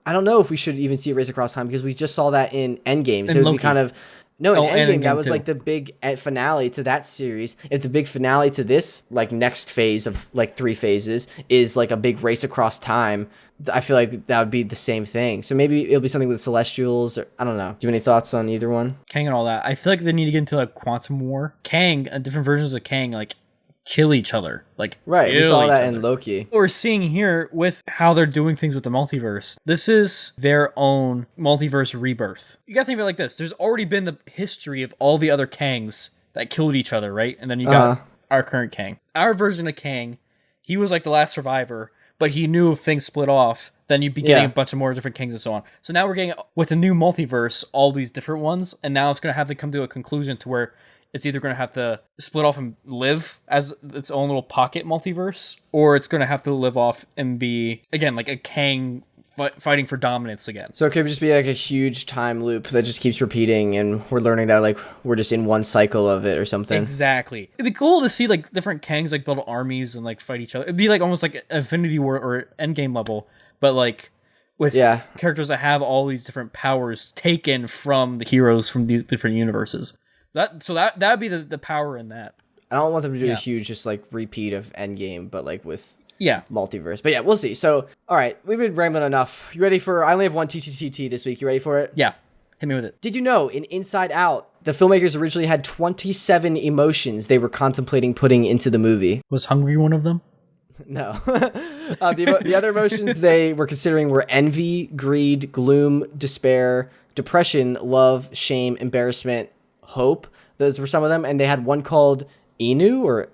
I don't know if we should even see a race across time because we just saw that in Endgame. So it would be kind of in Endgame that was too. Like the big finale to that series. If the big finale to this like next phase of like 3 phases is like a big race across time, I feel like that would be the same thing. So maybe it'll be something with Celestials, or I don't know. Do you have any thoughts on either one? Kang and all that. I feel like they need to get into like Quantum War. Kang, different versions of Kang, like kill each other. Like right, we saw that in Loki. What we're seeing here with how they're doing things with the multiverse. This is their own multiverse rebirth. You gotta think of it like this. There's already been the history of all the other Kangs that killed each other, right? And then you got our current Kang. Our version of Kang, he was like the last survivor, but he knew if things split off, then you'd be getting a bunch of more different Kangs and so on. So now we're getting, with a new multiverse, all these different ones, and now it's going to have to come to a conclusion to where it's either going to have to split off and live as its own little pocket multiverse, or it's going to have to live off and be, again, like a Kang fighting for dominance again. So it could just be like a huge time loop that just keeps repeating, and we're learning that like we're just in one cycle of it or something. Exactly. It'd be cool to see like different Kangs like build armies and like fight each other. It'd be like almost like Infinity War or Endgame level, but like with characters that have all these different powers taken from the heroes from these different universes. That'd be the power in that. I don't want them to do a huge just like repeat of Endgame, but like with multiverse. But yeah, we'll see. So all right, we've been rambling enough. You ready for? I only have one TTTT this week. You ready for it? Yeah, hit me with it. Did you know in Inside Out, the filmmakers originally had 27 emotions they were contemplating putting into the movie? Was hungry one of them? No. The other emotions they were considering were envy, greed, gloom, despair, depression, love, shame, embarrassment, hope. Those were some of them. And they had one called Enu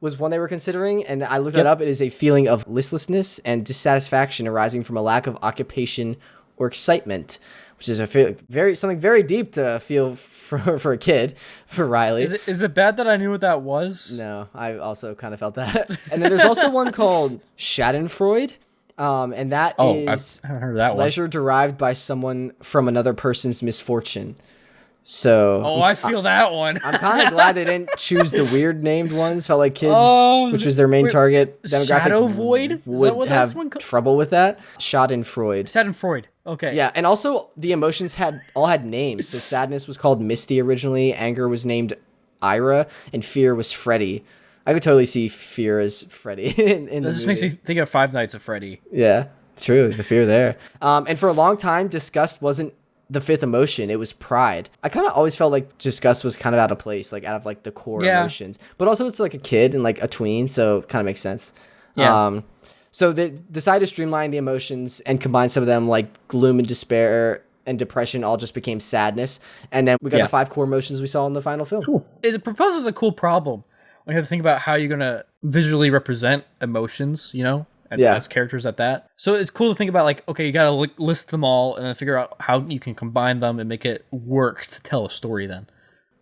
was one they were considering. And I looked it up. It is a feeling of listlessness and dissatisfaction arising from a lack of occupation or excitement, which is something very deep to feel for a kid, for Riley. Is it bad that I knew what that was? No, I also kind of felt that. And then there's also one called Schadenfreude. And that is I haven't heard that pleasure derived by someone from another person's misfortune. So I feel that one. I'm kind of glad they didn't choose the weird named ones. Felt like kids, which was their main target demographic, Shadow Void would have trouble with that. Schadenfreude. Okay. Yeah, and also the emotions all had names. So sadness was called Misty originally, anger was named Ira, and fear was Freddy. I could totally see fear as Freddy in this just makes me think of Five Nights at Freddy. Yeah, it's true. The fear there. And for a long time, disgust wasn't the fifth emotion. It was pride. I kind of always felt like disgust was kind of out of place, like out of like the core emotions. But also it's like a kid and like a tween, so it kind of makes sense. Yeah. So they decided to streamline the emotions and combine some of them, like gloom and despair and depression all just became sadness. And then we got the 5 core emotions we saw in the final film. Cool. It proposes a cool problem when you have to think about how you're going to visually represent emotions, you know? As characters at that. So it's cool to think about, like, okay, you gotta list them all and then figure out how you can combine them and make it work to tell a story then.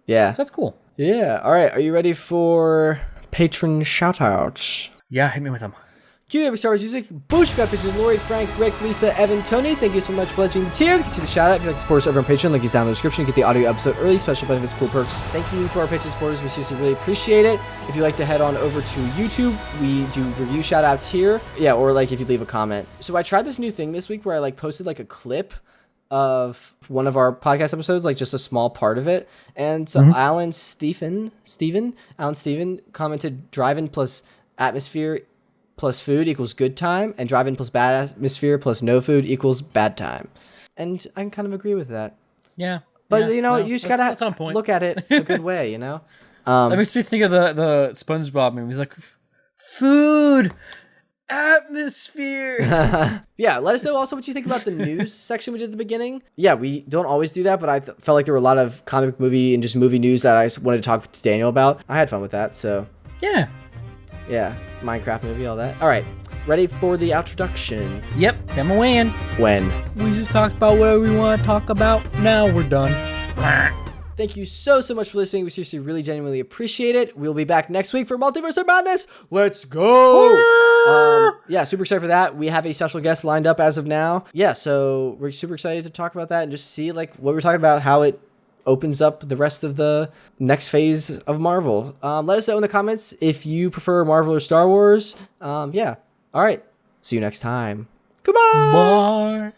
Yeah. So that's cool. Yeah. All right. Are you ready for Patron Shout-Outs? Yeah, hit me with them. Cue the Star Wars music. Boosh, got pictures. Lori, Frank, Rick, Lisa, Evan, Tony. Thank you so much for pledging the tier. You can see the shout out if you'd like to support us over on Patreon. Link is down in the description. Get the audio episode early, special benefits, cool perks. Thank you to our Patreon supporters. We seriously really appreciate it. If you'd like to head on over to YouTube, we do review shout outs here. Yeah, or like if you leave a comment. So I tried this new thing this week where I like posted like a clip of one of our podcast episodes, like just a small part of it. And so Alan Steven commented drive-in plus atmosphere plus food equals good time, and drive-in plus bad atmosphere plus no food equals bad time. And I can kind of agree with that. Yeah. But, you know, you just got to look at it a good way, you know? That makes me think of the SpongeBob movie. He's like, food, atmosphere. Yeah, let us know also what you think about the news section we did at the beginning. Yeah, we don't always do that, but I felt like there were a lot of comic movie and just movie news that I wanted to talk to Daniel about. I had fun with that, so. Yeah. Yeah, Minecraft movie, all that. All right. ready for the introduction. Yep, come away. When? We just talked about whatever we want to talk about. Now we're done. Thank you so much for listening. We seriously, really, genuinely appreciate it. We'll be back next week for Multiverse of Madness. Let's go! Yeah, super excited for that. We have a special guest lined up as of now. Yeah, so we're super excited to talk about that and just see like what we're talking about, how it opens up the rest of the next phase of Marvel. Let us know in the comments if you prefer Marvel or Star Wars. Yeah. All right. See you next time. Goodbye. Bye.